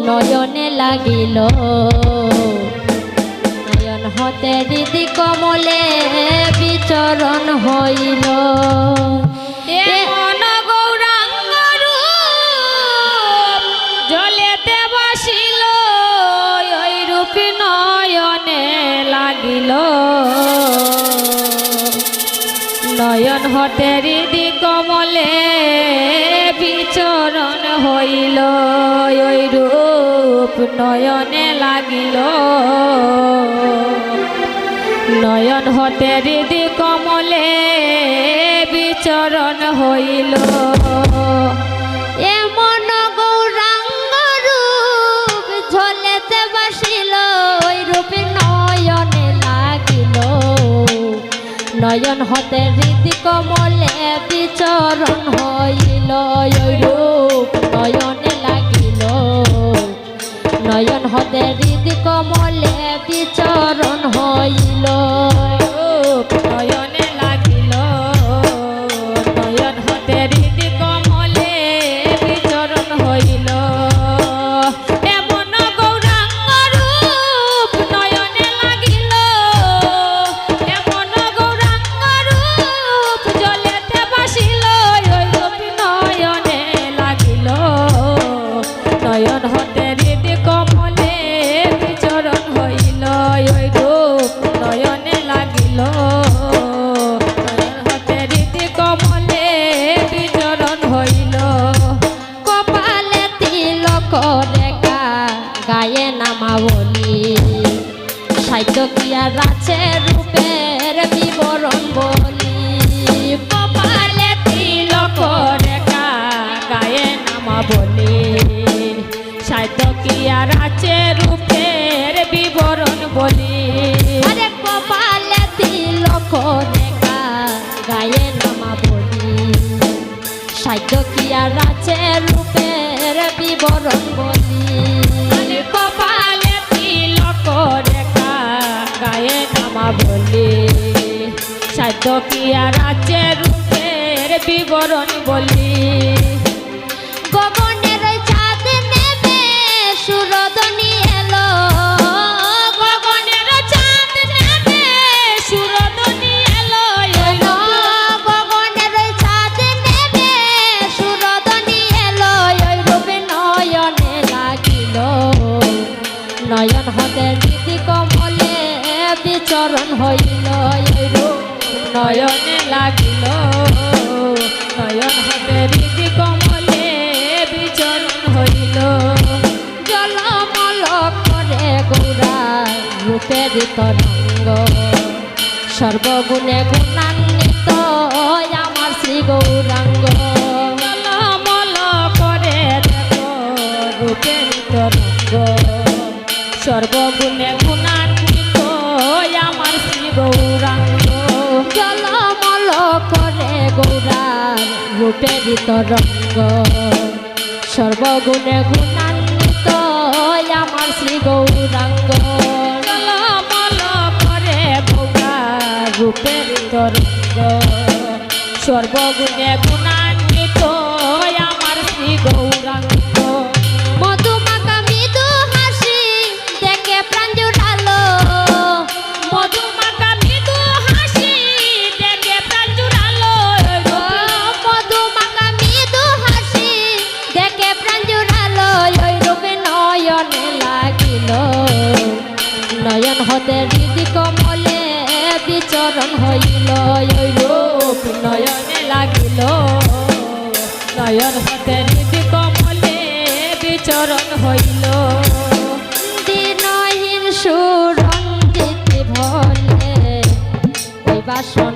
নয়নে লাগিল নয়ন হতে হৃদি কমলে বিচরণ হইল এমন গৌরাঙ্গ রূপ জলেতে ভাসিল ওই রূপ নয়নে লাগিল নয়ন হতে হৃদি কমলে বিচরণ হইল ওই রূপ নয়নে লাগিল নয়ন হতে হৃদি কমলে বিচরণ হইল এমন গৌরাঙ্গ রূপ ঝলেতে বাসিল ওই রূপে নয়নে লাগিল নয়ন হতে হৃদি কমলে বিচরণ হইল ওই রূপ নয়নে লাগিল নয়ন হতে হৃদি কমলে বিচরণ হইল নয়নে লাগিল নয়ন হতে হৃদি কমলে বিচরণ হইল এমন গৌরাঙ্গ রূপ নয়নে লাগিল এমন গৌরাঙ্গ রূপ জলেতে ভাসিল ওই রূপ নয়নে লাগিল নয়ন হতে হৃদি কমলে বিচরণ হইল ওই রূপ নয়নে লাগিল নয়ন হতে হৃদি কমলে বিচরণ হইল কপালে তিলক রেখা গায়ে নামাবলি সাহিত্য কিয়ার আছে রূপের বিবরণ বলি কপালে তিলক রেখা গায়ে নামাবলি সাহিত্য কিয়ার আছে রূপের বিবরণ বলি আরে কপালে তিলক রেখা গায়ে নামাবলি সাহিত্য কিয়ার আছে রূপের বিবরণ বলি কপালে তিলক রেখা গায়ে নামাবলি সাহিত্য কিয়ার আছে রূপের বিবরণ বলি গগনের চাঁদ নেমে সুরধনী এলো গগনের চাঁদ নেমে সুরধনী এলো এলো গগনের চাঁদ নেমে সুরধনী এলো ওই রূপে নয়নে লাগিল নয়ন হতে হৃদি কমলে বিচরণ হইল ওই রূপ নয়নে লাগিল নয়ন হতে হৃদি কমলে বিচরণ হইল জলমল করে গৌরা রূপের তরঙ্গ সর্বগুণে গুণান্বিত আমার শ্রী গৌরাঙ্গ মল করে দেখো রূপের তরঙ্গ সর্বগুণে গুণান্বিত আমার শ্রী গৌরাঙ্গ জলমল করে গৌরা রূপের তরঙ্গ সর্বগুণে গুণান্বিত আমার শ্রী গৌরাঙ্গ মল করে গৌরা রূপের তরঙ্গ সর্বগুণে গুণান্বিত আমার শ্রী গৌরাঙ্গ মধুমাখা মৃদু হাসি দেখে প্রাণ জুড়ালো মধুমাখা মৃদু হাসি দেখে প্রাণ জুড়ালো মধুমাখা মৃদু হাসি দেখে প্রাণ জুড়ালো ওই রূপে নয়নে লাগিল নয়ন হতে হৃদি কমলে বিচরণ হইল ওই রূপ নয়নে লাগিল নয়ন হতে হৃদি কমলে বিচরণ হইল দিনহীন সুরঞ্জিত ভলে ওই বাসন